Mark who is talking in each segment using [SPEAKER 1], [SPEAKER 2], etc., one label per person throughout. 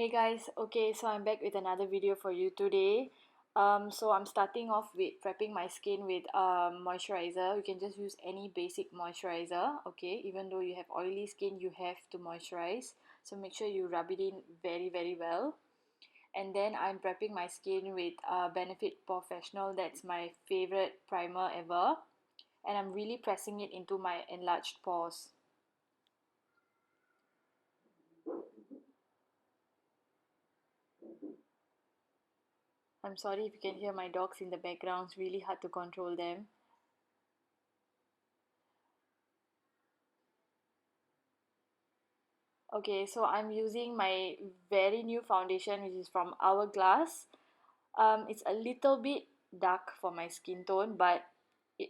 [SPEAKER 1] Hey guys, okay, so I'm back with another video for you today. So I'm starting off with prepping my skin with moisturizer. You can just use any basic moisturizer, okay? Even though you have oily skin, you have to moisturize. So make sure you rub it in very well. And then I'm prepping my skin with Benefit Professional. That's my favorite primer ever. And I'm really pressing it into my enlarged pores. I'm sorry if you can hear my dogs in the background. It's really hard to control them. Okay, so I'm using my very new foundation, which is from Hourglass. It's a little bit dark for my skin tone, but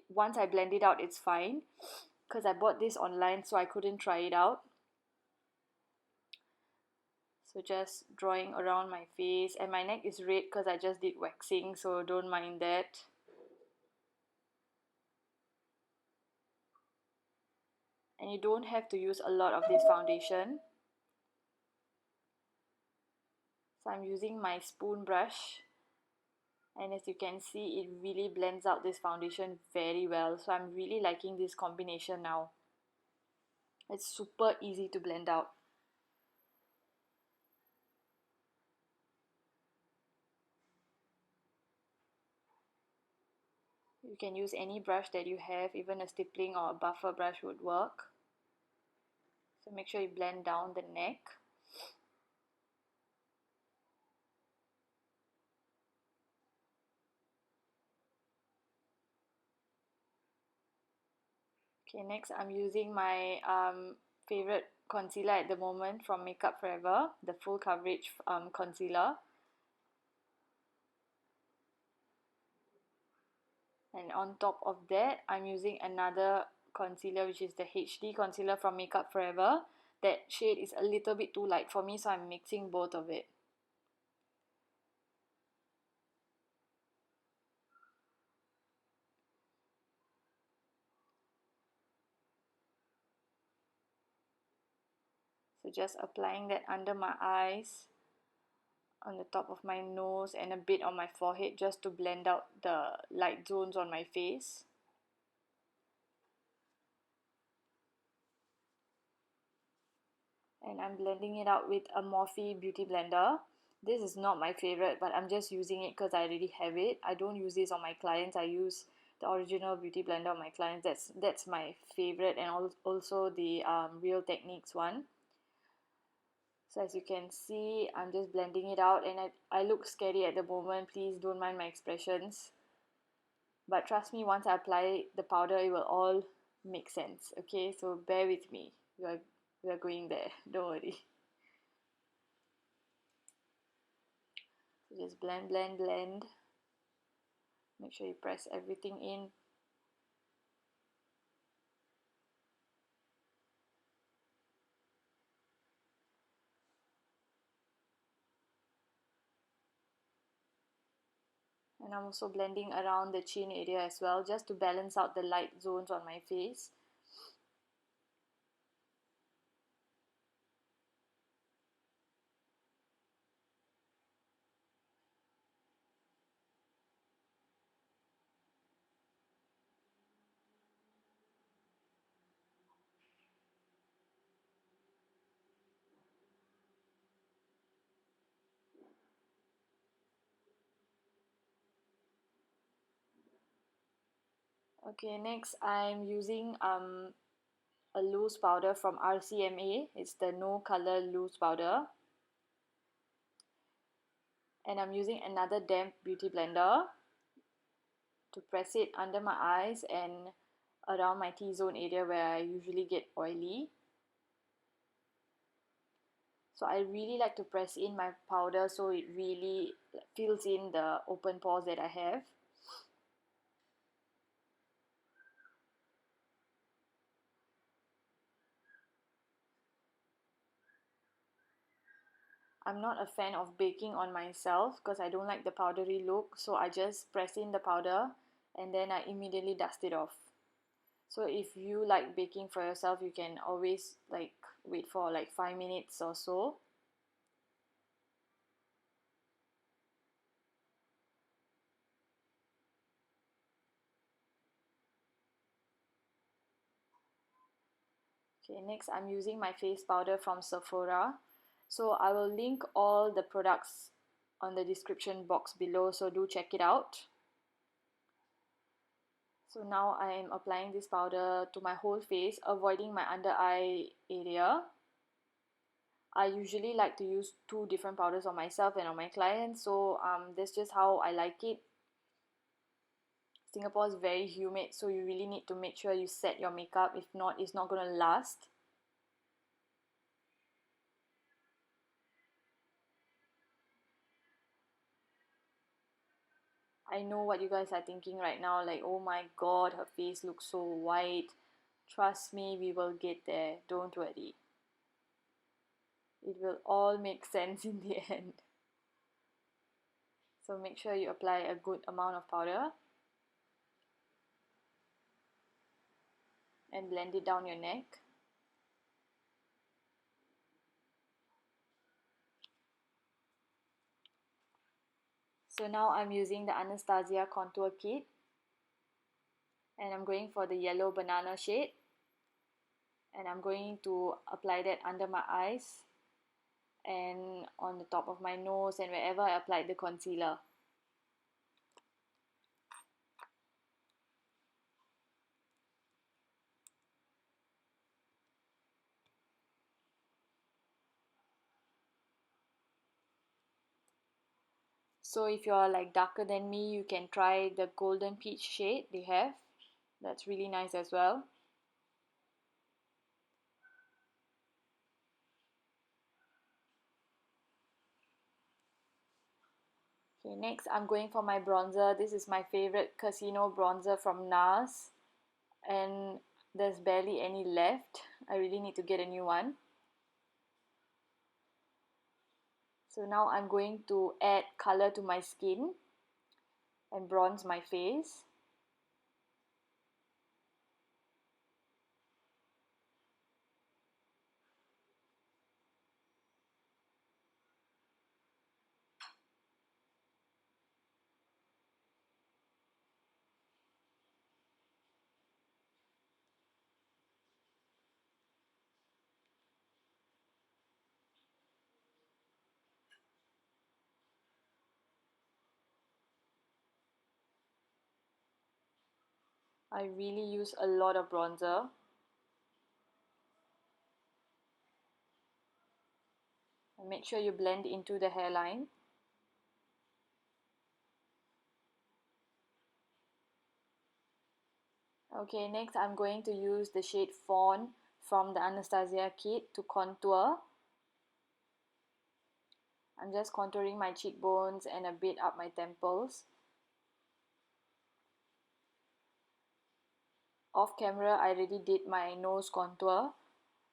[SPEAKER 1] once I blend it out, it's fine. Because I bought this online, so I couldn't try it out. So just drawing around my face, and my neck is red because I just did waxing, so don't mind that. And you don't have to use a lot of this foundation. So I'm using my spoon brush, and as you can see, it really blends out this foundation very well. So I'm really liking this combination now. It's super easy to blend out. You can use any brush that you have, even a stippling or a buffer brush would work. So make sure you blend down the neck. Okay, next I'm using my favorite concealer at the moment from Makeup Forever, the full coverage concealer. And on top of that, I'm using another concealer, which is the HD concealer from Makeup Forever. That shade is a little bit too light for me, so I'm mixing both of it. So just applying that under my eyes, on the top of my nose, and a bit on my forehead, just to blend out the light zones on my face. And I'm blending it out with a Morphe beauty blender. This is not my favorite, but I'm just using it because I already have it. I don't use this on my clients. I use the original beauty blender on my clients. That's my favorite, and also the Real Techniques one. So as you can see, I'm just blending it out, and I look scary at the moment. Please don't mind my expressions. But trust me, once I apply the powder, it will all make sense. Okay, so bear with me. We are going there. Don't worry. So just blend. Make sure you press everything in. And I'm also blending around the chin area as well, just to balance out the light zones on my face. Okay, next I'm using a loose powder from RCMA. It's the no color loose powder. And I'm using another damp beauty blender to press it under my eyes and around my T-zone area where I usually get oily. So I really like to press in my powder so it really fills in the open pores that I have. I'm not a fan of baking on myself because I don't like the powdery look, so I just press in the powder and then I immediately dust it off. So if you like baking for yourself, you can always like wait for like 5 minutes or so. Okay, next I'm using my face powder from Sephora. So I will link all the products on the description box below, so do check it out. So now I am applying this powder to my whole face, avoiding my under eye area. I usually like to use two different powders on myself and on my clients, so that's just how I like it. Singapore is very humid, so you really need to make sure you set your makeup. If not, it's not going to last. I know what you guys are thinking right now, like, oh my god, her face looks so white. Trust me, we will get there, don't worry. It will all make sense in the end. So make sure you apply a good amount of powder and blend it down your neck. So now I'm using the Anastasia contour kit, and I'm going for the yellow banana shade, and I'm going to apply that under my eyes and on the top of my nose and wherever I applied the concealer. So if you're like darker than me, you can try the golden peach shade they have. That's really nice as well. Okay, next I'm going for my bronzer. This is my favorite Casino bronzer from NARS, and there's barely any left. I really need to get a new one. So now I'm going to add color to my skin and bronze my face. I really use a lot of bronzer. And make sure you blend into the hairline. Okay, next I'm going to use the shade Fawn from the Anastasia kit to contour. I'm just contouring my cheekbones and a bit up my temples. Off camera, I already did my nose contour.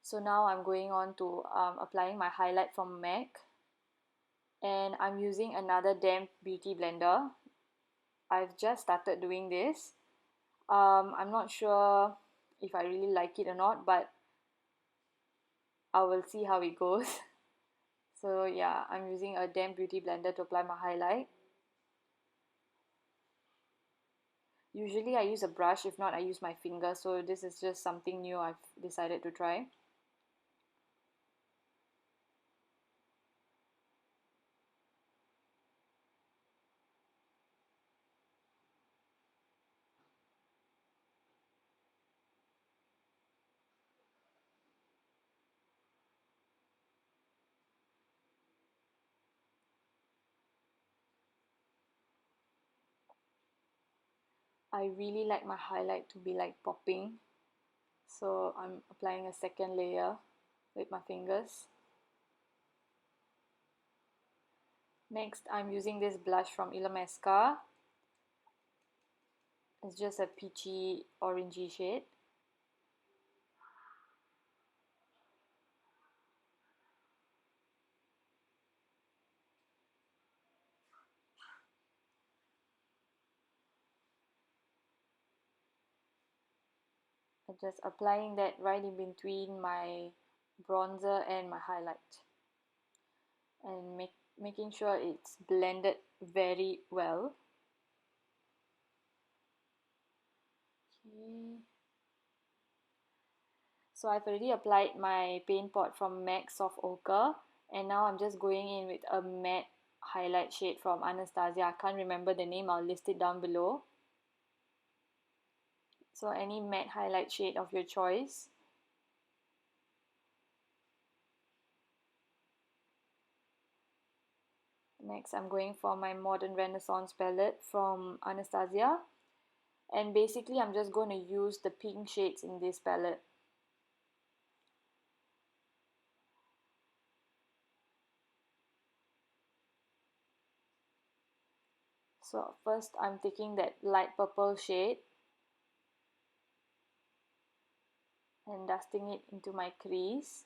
[SPEAKER 1] So now I'm going on to applying my highlight from MAC. And I'm using another damp beauty blender. I've just started doing this. I'm not sure if I really like it or not, but I will see how it goes. So yeah, I'm using a damp beauty blender to apply my highlight. Usually I use a brush, if not I use my finger, so this is just something new I've decided to try. I really like my highlight to be like popping, so I'm applying a second layer with my fingers. Next, I'm using this blush from ILLAMASQUA. It's just a peachy orangey shade. I'm just applying that right in between my bronzer and my highlight, and making sure it's blended very well. Okay. So I've already applied my paint pot from MAC Soft Ochre, and now I'm just going in with a matte highlight shade from Anastasia. I can't remember the name, I'll list it down below. So any matte highlight shade of your choice. Next, I'm going for my Modern Renaissance palette from Anastasia. And basically, I'm just going to use the pink shades in this palette. So first, I'm taking that light purple shade and dusting it into my crease.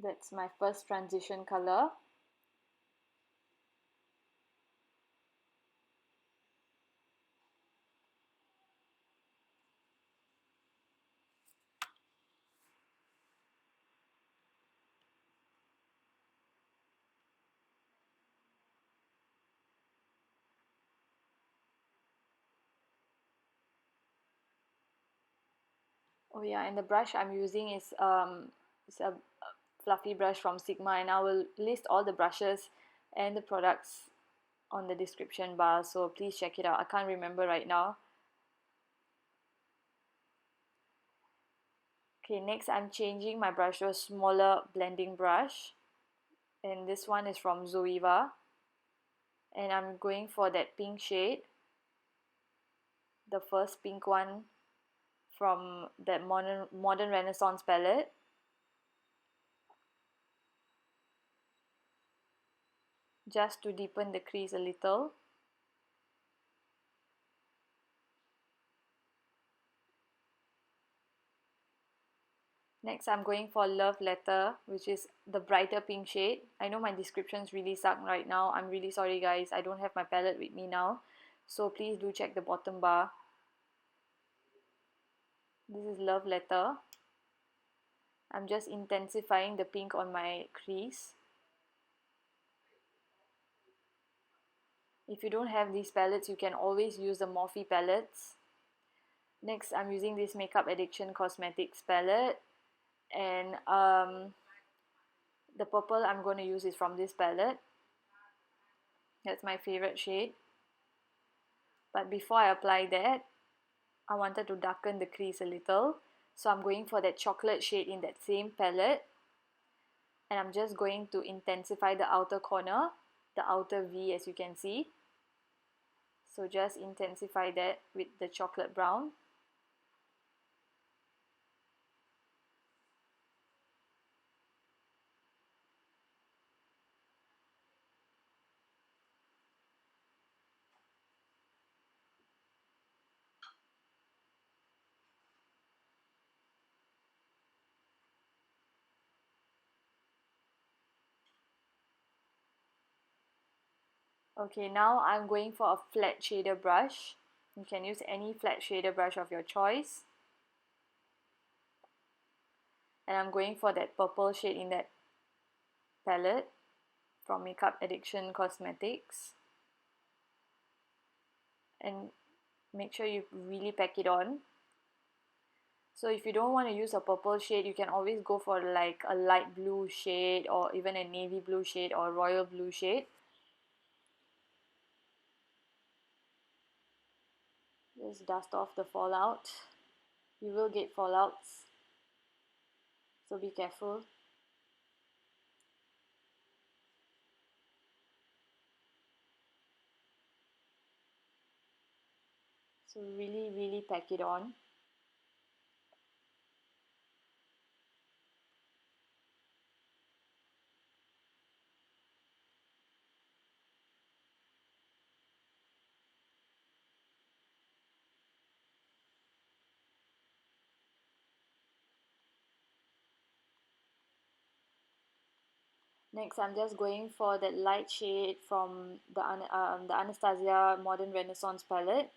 [SPEAKER 1] That's my first transition color. Oh yeah, and the brush I'm using is it's a fluffy brush from Sigma, and I will list all the brushes and the products on the description bar, so please check it out. I can't remember right now. Okay, next I'm changing my brush to a smaller blending brush, and this one is from Zoeva, and I'm going for that pink shade, the first pink one from that modern Renaissance palette. Just to deepen the crease a little. Next, I'm going for Love Letter, which is the brighter pink shade. I know my descriptions really suck right now. I'm really sorry guys, I don't have my palette with me now. So please do check the bottom bar. This is Love Letter. I'm just intensifying the pink on my crease. If you don't have these palettes, you can always use the Morphe palettes. Next, I'm using this Makeup Addiction Cosmetics palette, and the purple I'm going to use is from this palette. That's my favorite shade. But before I apply that, I wanted to darken the crease a little. So I'm going for that chocolate shade in that same palette. And I'm just going to intensify the outer corner, the outer V, as you can see. So just intensify that with the chocolate brown. Okay, now I'm going for a flat shader brush. You can use any flat shader brush of your choice. And I'm going for that purple shade in that palette from Makeup Addiction Cosmetics. And make sure you really pack it on. So if you don't want to use a purple shade, you can always go for like a light blue shade, or even a navy blue shade or royal blue shade. Just dust off the fallout. You will get fallouts, so be careful. So really pack it on. Next, I'm just going for that light shade from the Anastasia Modern Renaissance palette.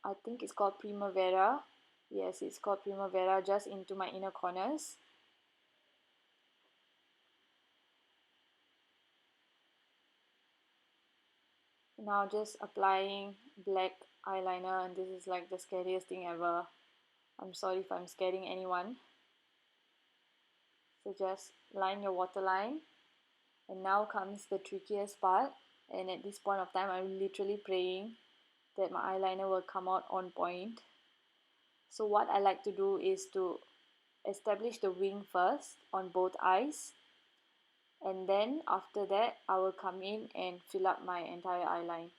[SPEAKER 1] I think it's called Primavera. Yes, it's called Primavera, just into my inner corners. Now just applying black eyeliner, and this is like the scariest thing ever. I'm sorry if I'm scaring anyone. So just line your waterline, and now comes the trickiest part. And at this point of time, I'm literally praying that my eyeliner will come out on point. So what I like to do is to establish the wing first on both eyes, and then after that I will come in and fill up my entire eyeline.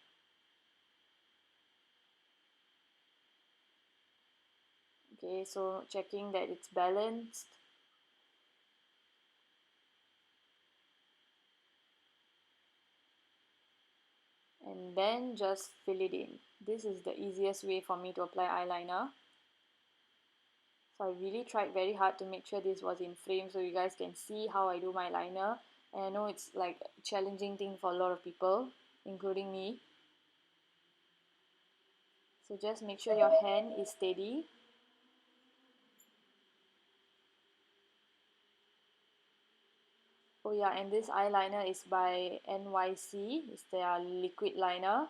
[SPEAKER 1] Okay, so checking that it's balanced. And then just fill it in. This is the easiest way for me to apply eyeliner. So I really tried very hard to make sure this was in frame so you guys can see how I do my liner. And I know it's like a challenging thing for a lot of people, including me. So just make sure your hand is steady. Oh yeah, and this eyeliner is by NYC. It's their liquid liner.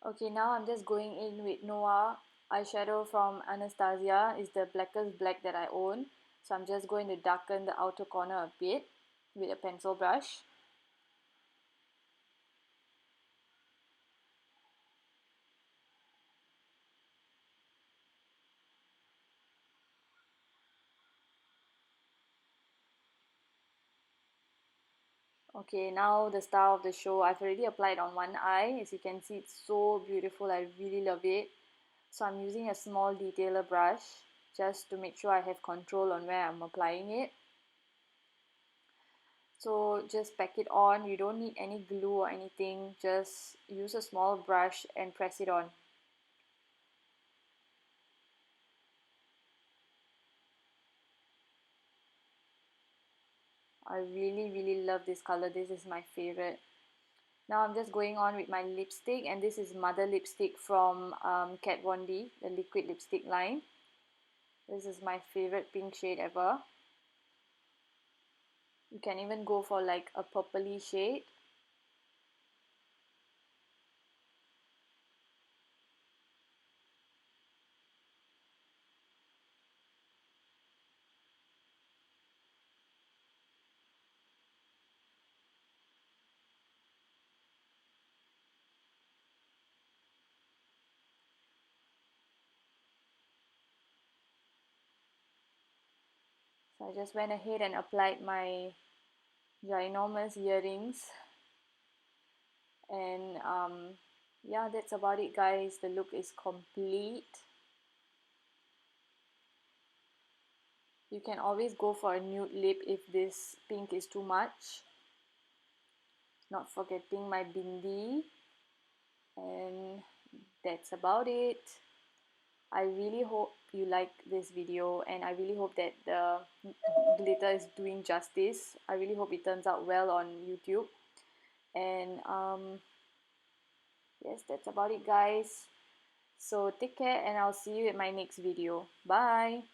[SPEAKER 1] Okay, now I'm just going in with Noir eyeshadow from Anastasia. It's the blackest black that I own. So I'm just going to darken the outer corner a bit with a pencil brush. Okay, now the star of the show. I've already applied on one eye. As you can see, it's so beautiful. I really love it. So I'm using a small detailer brush just to make sure I have control on where I'm applying it. So just pack it on. You don't need any glue or anything. Just use a small brush and press it on. I really love this color. This is my favorite. Now I'm just going on with my lipstick, and this is Mother lipstick from Kat Von D, the liquid lipstick line. This is my favorite pink shade ever. You can even go for like a purpley shade. So I just went ahead and applied my ginormous earrings, and yeah, that's about it guys. The look is complete. You can always go for a nude lip if this pink is too much. Not forgetting my bindi, and that's about it. I really hope you like this video, and I really hope that the glitter is doing justice. I really hope it turns out well on YouTube. And yes, that's about it guys. So take care, and I'll see you in my next video. Bye.